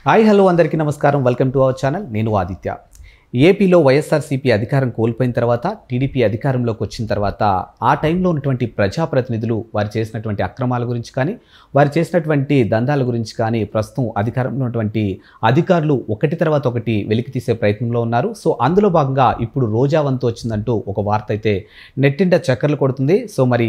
Hi hello అందరికీ నమస్కారం. Welcome to our channel. నేను ఆదిత్య. ఏపీలో వైఎస్ఆర్సీపీ అధికారం కోల్పోయిన తర్వాత టీడీపీ అధికారంలోకి వచ్చిన తర్వాత ఆ టైంలో ఉన్నటువంటి ప్రజాప్రతినిధులు వారు చేసినటువంటి అక్రమాల గురించి కానీ వారు చేసినటువంటి దందాల గురించి కానీ ప్రస్తుతం అధికారంలో ఉన్నటువంటి అధికారులు ఒకటి తర్వాత ఒకటి వెలికి తీసే ప్రయత్నంలో ఉన్నారు. సో అందులో భాగంగా ఇప్పుడు రోజా వంతు వచ్చిందంటూ ఒక వార్త అయితే నెట్టింట చక్కర్లు కొడుతుంది. సో మరి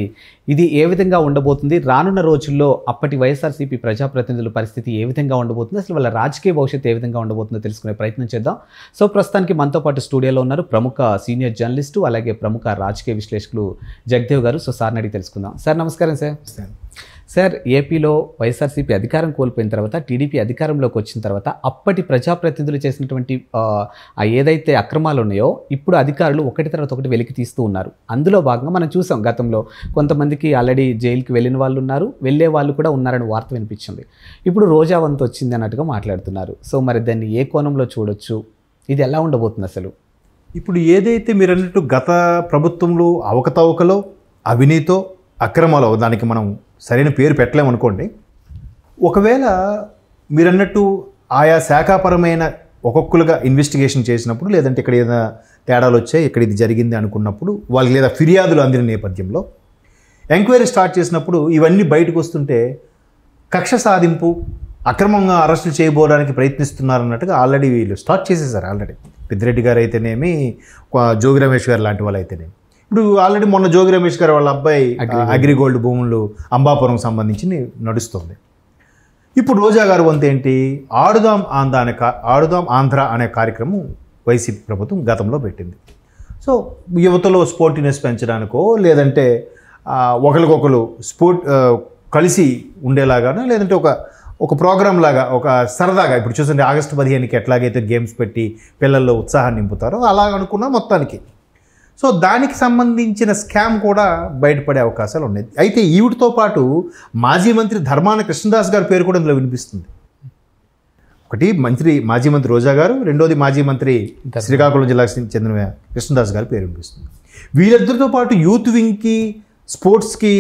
ఇది ఏ విధంగా ఉండబోతుంది, రానున్న రోజుల్లో అప్పటి వైఎస్ఆర్సీపీ ప్రజాప్రతినిధుల పరిస్థితి ఏ విధంగా ఉండబోతుంది, అసలు వాళ్ళ రాజకీయ భవిష్యత్తు ఏ విధంగా ఉండబోతుందో తెలుసుకునే ప్రయత్నం చేద్దాం. సో ప్రస్తుతానికి మనతో పాటు స్టూడియోలో ఉన్నారు ప్రముఖ సీనియర్ జర్నలిస్టు అలాగే ప్రముఖ రాజకీయ విశ్లేషకులు జగదేవ్ గారు. సో సార్ని అడిగి తెలుసుకుందాం. సార్ నమస్కారం. సార్ ఏపీలో వైఎస్ఆర్సీపీ అధికారం కోల్పోయిన తర్వాత టీడీపీ అధికారంలోకి వచ్చిన తర్వాత అప్పటి ప్రజాప్రతినిధులు చేసినటువంటి ఏదైతే అక్రమాలు ఉన్నాయో ఇప్పుడు అధికారులు ఒకటి తర్వాత ఒకటి వెలికి తీస్తూ ఉన్నారు. అందులో భాగంగా మనం చూసాం గతంలో కొంతమందికి ఆల్రెడీ జైలుకి వెళ్ళిన వాళ్ళు ఉన్నారు, వెళ్ళే వాళ్ళు కూడా ఉన్నారని వార్త వినిపించింది. ఇప్పుడు రోజా వంతు వచ్చింది అన్నట్టుగా మాట్లాడుతున్నారు. సో మరి దాన్ని ఏ కోణంలో చూడొచ్చు, ఇది ఎలా ఉండబోతుంది అసలు? ఇప్పుడు ఏదైతే మీరు అన్నట్టు గత ప్రభుత్వంలో అవకతవకలో అవినీతో అక్రమాలో దానికి మనం సరైన పేరు పెట్టలేమనుకోండి. ఒకవేళ మీరు అన్నట్టు ఆయా శాఖాపరమైన ఒక్కొక్కరుగా ఇన్వెస్టిగేషన్ చేసినప్పుడు లేదంటే ఇక్కడ ఏదైనా తేడాలు వచ్చాయి, ఇక్కడ ఇది జరిగింది అనుకున్నప్పుడు వాళ్ళకి లేదా ఫిర్యాదులు అందిన నేపథ్యంలో ఎంక్వైరీ స్టార్ట్ చేసినప్పుడు ఇవన్నీ బయటకు వస్తుంటే కక్ష సాధింపు అక్రమంగా అరెస్టులు చేయబోవడానికి ప్రయత్నిస్తున్నారన్నట్టుగా ఆల్రెడీ వీళ్ళు స్టార్ట్ చేసేసారు. ఆల్రెడీ పెద్దిరెడ్డి గారు అయితేనేమి, జోగి రమేష్ గారు లాంటి వాళ్ళు అయితేనేమి. ఇప్పుడు ఆల్రెడీ మొన్న జోగి రమేష్ గారు వాళ్ళ అబ్బాయి అగ్రిగోల్డ్ భూములు అంబాపురం సంబంధించి నడుస్తుంది. ఇప్పుడు రోజా గారు వంతు ఏంటి, ఆడుదాం ఆంధ్ర అనే కార్యక్రమం వైసీపీ ప్రభుత్వం గతంలో పెట్టింది. సో యువతలో స్పోర్టినెస్ పెంచడానికో లేదంటే ఒకరికొకరు కలిసి ఉండేలాగానో లేదంటే ఒక ప్రోగ్రామ్ లాగా ఒక సరదాగా ఇప్పుడు చూసండి ఆగస్టు 15కి ఎట్లాగైతే గేమ్స్ పెట్టి పిల్లల్లో ఉత్సాహాన్ని నింపుతారో అలా అనుకున్నా మొత్తానికి. సో దానికి సంబంధించిన స్కామ్ కూడా బయటపడే అవకాశాలు ఉన్నాయి. అయితే ఈవిడితో పాటు మాజీ మంత్రి ధర్మాన కృష్ణదాస్ గారి పేరు కూడా ఇందులో వినిపిస్తుంది. ఒకటి మాజీ మంత్రి రోజా గారు, రెండోది మాజీ మంత్రి శ్రీకాకుళం జిల్లాకు చెందిన కృష్ణదాస్ గారి పేరు వినిపిస్తుంది. వీళ్ళిద్దరితో పాటు యూత్ వింగ్కి స్పోర్ట్స్కి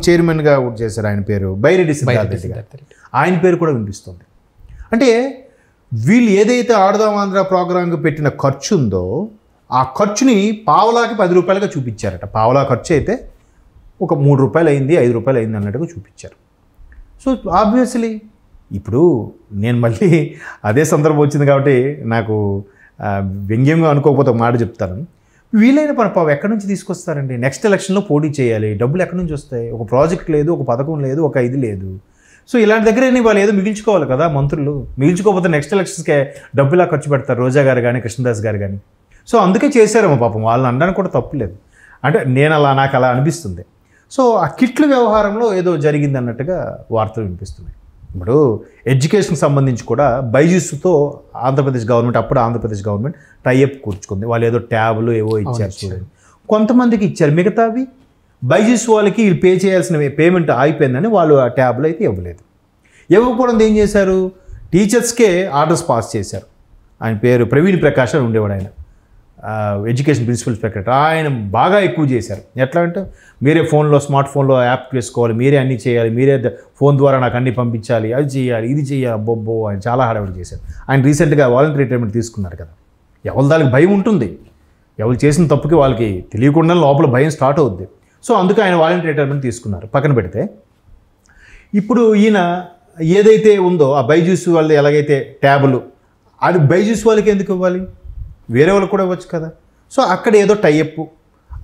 చైర్మన్గా చేశారు. ఆయన పేరు బైరెడ్డి సిద్ధార్థ రెడ్డి గారు, ఆయన పేరు కూడా వినిపిస్తుంది. అంటే వీళ్ళు ఏదైతే ఆడుదాం ఆంధ్ర ప్రోగ్రాంకి పెట్టిన ఖర్చు ఉందో ఆ ఖర్చుని పావలాకి 10 రూపాయలుగా చూపించారట. పావలా ఖర్చు అయితే ఒక 3 రూపాయలు అయింది, 5 రూపాయలు అయింది అన్నట్టుగా చూపించారు. సో ఆబ్వియస్లీ ఇప్పుడు నేను మళ్ళీ అదే సందర్భం వచ్చింది కాబట్టి నాకు వ్యంగ్యంగా అనుకోకపోతే మాట చెప్తాను. వీలైన పాపం ఎక్కడి నుంచి తీసుకొస్తారండి? నెక్స్ట్ ఎలక్షన్లో పోటీ చేయాలి, డబ్బులు ఎక్కడి నుంచి వస్తాయి? ఒక ప్రాజెక్ట్ లేదు, ఒక పథకం లేదు, ఒక ఇది లేదు. సో ఇలాంటి దగ్గర వాళ్ళు ఏదో మిగిల్చుకోవాలి కదా మంత్రులు. మిగిల్చుకోకపోతే నెక్స్ట్ ఎలక్షన్స్కే డబ్బులా ఖర్చు పెడతారు రోజా గారు కానీ కృష్ణదాస్ గారు కానీ. సో అందుకే చేశారేమో పాపం, వాళ్ళని అనడానికి కూడా తప్పులేదు. అంటే నాకు అలా అనిపిస్తుంది. సో ఆ కిట్ల వ్యవహారంలో ఏదో జరిగింది అన్నట్టుగా వార్తలు వినిపిస్తున్నాయి. ఇప్పుడు ఎడ్యుకేషన్కి సంబంధించి కూడా బైజూస్తో ఆంధ్రప్రదేశ్ గవర్నమెంట్ టైఅప్ కూర్చుకుంది. వాళ్ళు ఏదో ట్యాబ్లు ఏవో ఇచ్చారు చూడండి, కొంతమందికి ఇచ్చారు, మిగతావి బైజూస్ వాళ్ళకి వీళ్ళు పే చేయాల్సిన పేమెంట్ ఆగిపోయిందని వాళ్ళు ఆ ట్యాబ్లు అయితే ఇవ్వలేదు. ఇవ్వకపోవడం ఏం చేశారు, టీచర్స్కే ఆర్డర్స్ పాస్ చేశారు. ఆయన పేరు ప్రవీణ్ ప్రకాష్ అని ఉండేవాడు, ఆయన ఎడ్యుకేషన్ ప్రిన్సిపల్ సెక్రటరీ. ఆయన బాగా ఎక్కువ చేశారు. ఎట్లా అంటే మీరే స్మార్ట్ ఫోన్లో యాప్ వేసుకోవాలి, మీరే అన్నీ చేయాలి, మీరే ఫోన్ ద్వారా నాకు అన్నీ పంపించాలి, అది చేయాలి, ఇది చేయాలి, బొబ్బో ఆయన చాలా హడావిడి చేశారు. ఆయన రీసెంట్గా వాలంటరీ రిటైర్మెంట్ తీసుకున్నారు కదా. ఎవరి దానికి భయం ఉంటుంది, ఎవరు చేసిన తప్పుకి వాళ్ళకి తెలియకుండా లోపల భయం స్టార్ట్ అవుద్ది. సో అందుకే ఆయన వాలంటరీ రిటైర్మెంట్ తీసుకున్నారు. పక్కన పెడితే ఇప్పుడు ఈయన ఏదైతే ఉందో ఆ బైజూస్ వాళ్ళు ఎలాగైతే ట్యాబులు అది బైజూస్ వాళ్ళకి ఎందుకు ఇవ్వాలి, వేరే వాళ్ళకి కూడా ఇవ్వచ్చు కదా. సో అక్కడ ఏదో టైఅప్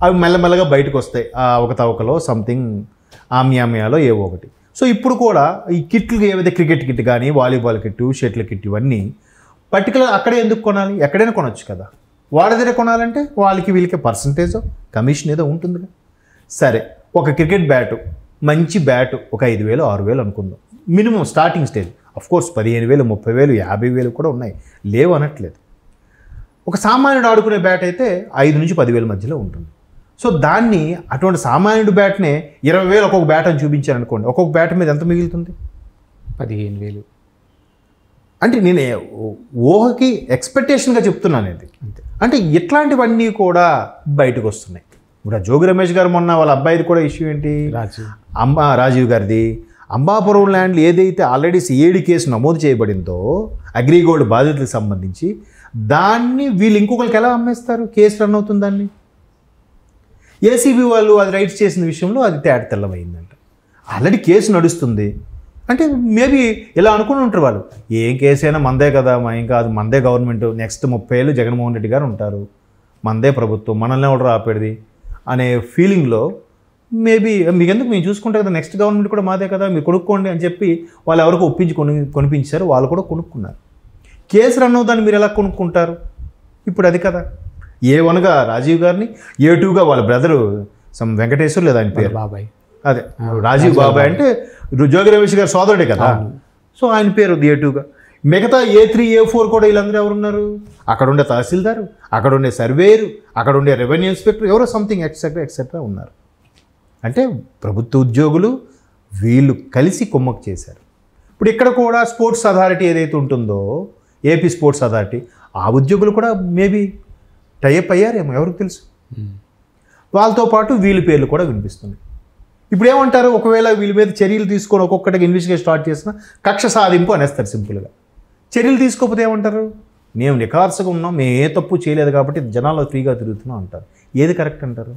అవి మెల్లమెల్లగా బయటకు వస్తాయి. అవకతవకలో సంథింగ్ ఆమ్యామ్యాలో ఏవో ఒకటి. సో ఇప్పుడు కూడా ఈ కిట్లు ఏవైతే క్రికెట్ కిట్ కానీ వాలీబాల్ కిట్, షటిల్ కిట్ ఇవన్నీ పర్టికులర్ అక్కడే ఎందుకు కొనాలి, ఎక్కడైనా కొనవచ్చు కదా. వాళ్ళ దగ్గర కొనాలంటే వాళ్ళకి వీళ్ళకి పర్సంటేజ్ కమిషన్ ఏదో ఉంటుంది. సరే ఒక క్రికెట్ బ్యాటు, మంచి బ్యాటు ఒక 5,000 6,000 అనుకుందాం మినిమం స్టార్టింగ్ స్టేజ్. అఫ్కోర్స్ 15,000 30,000 50,000 కూడా ఉన్నాయి, లేవు అనట్లేదు. ఒక సామాన్యుడు ఆడుకునే బ్యాట్ అయితే 5 నుంచి 10,000 మధ్యలో ఉంటుంది. సో దాన్ని అటువంటి సామాన్యుడు బ్యాట్నే 20,000 ఒక్కొక్క బ్యాట్ అని చూపించాను అనుకోండి, ఒక్కొక్క బ్యాట్ మీద ఎంత మిగులుతుంది? 15,000. అంటే నేను ఊహకి ఎక్స్పెక్టేషన్గా చెప్తున్నాను ఇది. అంటే ఇట్లాంటివన్నీ కూడా బయటకు వస్తున్నాయి. ఇప్పుడు జోగి రమేష్ గారు మొన్న వాళ్ళ అబ్బాయిది కూడా ఇష్యూ ఏంటి, రాజీవ్ గారిది అంబాపురం ల్యాండ్లు ఏదైతే ఆల్రెడీ సిఐడి కేసు నమోదు చేయబడిందో అగ్రిగోల్డ్ బాధితులకు సంబంధించి దాన్ని వీళ్ళు ఇంకొకరికి ఎలా అమ్మేస్తారు? కేసు రన్ అవుతుంది దాన్ని. ఏసీబీ వాళ్ళు అది రైట్స్ చేసిన విషయంలో అది తెల్లమైందంట. ఆల్రెడీ కేసు నడుస్తుంది అంటే మేబీ ఇలా అనుకుని ఉంటారు వాళ్ళు, ఏం కేసు అయినా మందే కదా, ఏం కాదు, మందే గవర్నమెంట్, నెక్స్ట్ 30 ఏళ్ళు జగన్మోహన్ రెడ్డి గారు ఉంటారు, మందే ప్రభుత్వం, మనల్ని ఎవరు ఆపేది అనే ఫీలింగ్లో మేబీ మీకెందుకు మేము చూసుకుంటే కదా, నెక్స్ట్ గవర్నమెంట్ కూడా మాదే కదా, మీరు కొనుక్కోండి అని చెప్పి వాళ్ళు ఎవరికి ఒప్పించి కొనిపించారు, వాళ్ళు కూడా కొనుక్కున్నారు. కేసు రన్ అవుతాన్ని మీరు ఎలా కొనుక్కుంటారు? ఇప్పుడు అది కదా. A1గా రాజీవ్ గారిని, A2గా వాళ్ళ బ్రదరు వెంకటేశ్వర్ లేదా ఆయన పేరు బాబాయ్, అదే రాజీవ్ బాబాయ్ అంటే జోగి రమేష్ గారి సోదరుడే కదా, సో ఆయన పేరు A2గా. మిగతా A3 A4 కూడా వీళ్ళందరూ ఎవరున్నారు? అక్కడ ఉండే తహసీల్దారు, అక్కడ ఉండే సర్వేయరు, అక్కడ ఉండే రెవెన్యూ ఇన్స్పెక్టర్, ఎవరో సంథింగ్ ఎక్సెట్రా ఉన్నారు. అంటే ప్రభుత్వ ఉద్యోగులు వీళ్ళు కలిసి కుమ్మక్ చేశారు. ఇప్పుడు ఇక్కడ కూడా స్పోర్ట్స్ అథారిటీ ఏదైతే ఉంటుందో, ఏపీ స్పోర్ట్స్ అథారిటీ, ఆ ఉద్యోగులు కూడా మేబీ టైఅప్ అయ్యారేమో, ఎవరికి తెలుసు. వాళ్ళతో పాటు వీళ్ళ పేర్లు కూడా వినిపిస్తుంది. ఇప్పుడు ఏమంటారు, ఒకవేళ వీళ్ళ మీద చర్యలు తీసుకొని ఒక్కొక్కటికి ఇన్వెస్టిగేషన్ స్టార్ట్ చేసినా కక్ష సాధింపు అనేస్తారు సింపుల్గా. చర్యలు తీసుకోకపోతే ఏమంటారు, మేము నిఖార్సుగా ఉన్నాం, మేము ఏ తప్పు చేయలేదు కాబట్టి జనాల్లో ఫ్రీగా తిరుగుతున్నాం అంటారు. ఏది కరెక్ట్ అంటారు?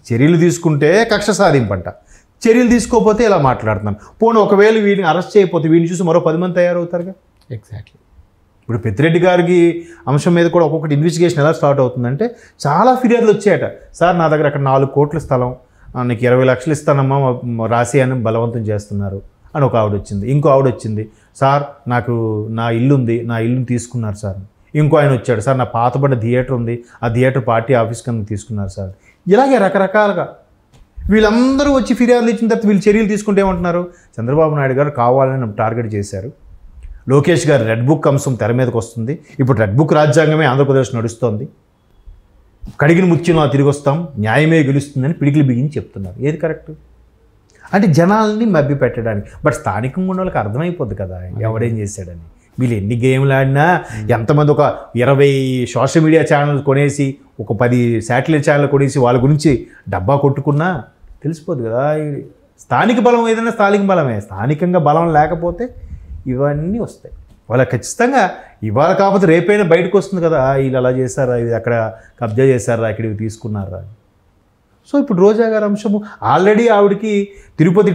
చర్యలు తీసుకుంటే కక్ష సాధింపు అంట, చర్యలు తీసుకోకపోతే ఇలా మాట్లాడుతున్నాను. పోనీ ఒకవేళ వీడిని అరెస్ట్ చేయకపోతే వీడిని చూసి మరో 10 మంది తయారవుతారుగా. ఎగ్జాక్ట్లీ. ఇప్పుడు పెద్దిరెడ్డి గారికి అంశం మీద కూడా ఒక్కొక్కటి ఇన్వెస్టిగేషన్ ఎలా స్టార్ట్ అవుతుందంటే, చాలా ఫిర్యాదులు వచ్చాయట. సార్ నా దగ్గర అక్కడ 4 కోట్ల స్థలం, నీకు 20 లక్షలు ఇస్తానమ్మా రాసి అని బలవంతం చేస్తున్నారు అని ఒక ఆవిడ వచ్చింది. ఇంకో ఆవిడ వచ్చింది, సార్ నాకు నా ఇల్లు ఉంది, నా ఇల్లుని తీసుకున్నారు సార్. ఇంకో ఆయన వచ్చాడు, సార్ నా పాతబడిన థియేటర్ ఉంది, ఆ థియేటర్ పార్టీ ఆఫీస్ కింద తీసుకున్నారు సార్. ఇలాగే రకరకాలుగా వీళ్ళందరూ వచ్చి ఫిర్యాదులు ఇచ్చిన తర్వాత వీళ్ళు చర్యలు తీసుకుంటే ఏమంటున్నారు, చంద్రబాబు నాయుడు గారు కావాలని టార్గెట్ చేశారు, లోకేష్ గారు రెడ్ బుక్ అంశం తెర మీదకి వస్తుంది, ఇప్పుడు రెడ్ బుక్ రాజ్యాంగమే ఆంధ్రప్రదేశ్ నడుస్తోంది, కడిగిన ముత్యం తిరిగి వస్తాం, న్యాయమే గెలుస్తుందని పిడికిలు బిగించి చెప్తున్నారు. ఏది కరెక్ట్? అంటే జనాల్ని మభ్య పెట్టడానికి. బట్ స్థానికంగా ఉన్న వాళ్ళకి అర్థమైపోద్ది కదా ఎవడేం చేశాడని. వీళ్ళు ఎన్ని గేమ్లు ఆడినా, ఎంతమంది ఒక 20 సోషల్ మీడియా ఛానల్ కొనేసి, ఒక 10 శాటిలైట్ ఛానల్ కొనేసి వాళ్ళ గురించి డబ్బా కొట్టుకున్నా తెలిసిపోద్ది కదా. స్థానిక బలం ఏదైనా స్థానిక బలమే, స్థానికంగా బలం లేకపోతే ఇవన్నీ వస్తాయి. వాళ్ళకి ఖచ్చితంగా ఇవాళ కాకపోతే రేపైనా బయటకు వస్తుంది కదా, వీళ్ళు అలా చేశారా, ఇది అక్కడ కబ్జా చేశారా, ఇక్కడికి తీసుకున్నారా. సో ఇప్పుడు రోజా గారి అంశము ఆల్రెడీ ఆవిడకి తిరుపతి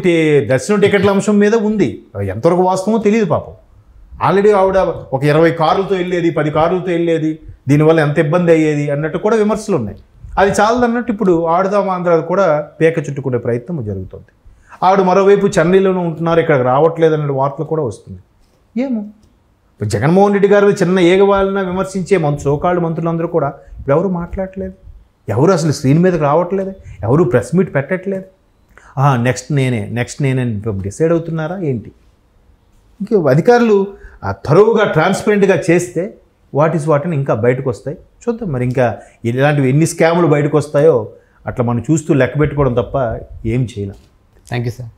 దర్శనం టికెట్ల అంశం మీద ఉంది, ఎంతవరకు వాస్తవమో తెలియదు పాపం. ఆల్రెడీ ఆవిడ ఒక 20 కార్లతో వెళ్ళేది, 10 కార్లతో వెళ్ళేది, దీనివల్ల ఎంత ఇబ్బంది అయ్యేది అన్నట్టు కూడా విమర్శలు ఉన్నాయి. అది చాలదన్నట్టు ఇప్పుడు ఆడుదాం ఆంధ్ర కూడా పేక చుట్టుకునే ప్రయత్నం జరుగుతుంది. ఆవిడ మరోవైపు చెన్నైలోనే ఉంటున్నారు, ఇక్కడికి రావట్లేదు అన్న వార్తలు కూడా వస్తుంది. ఏమో ఇప్పుడు జగన్మోహన్ రెడ్డి గారు చిన్న ఏగవాళ్ళన విమర్శించే సోకాళ్ళు మంత్రులందరూ కూడా ఇప్పుడు ఎవరు మాట్లాడట్లేదు, ఎవరు అసలు స్క్రీన్ మీదకి రావట్లేదు, ఎవరు ప్రెస్ మీట్ పెట్టట్లేదు. నెక్స్ట్ నేనే డిసైడ్ అవుతున్నారా ఏంటి? ఇంక అధికారులు థరోగా ట్రాన్స్పరెంట్గా చేస్తే వాటిని ఇంకా బయటకు వస్తాయి. చూద్దాం మరి ఇంకా ఇలాంటివి ఎన్ని స్కాములు బయటకు వస్తాయో అట్లా మనం చూస్తూ లెక్క పెట్టుకోవడం తప్ప ఏం చేయలేం. Thank you sir.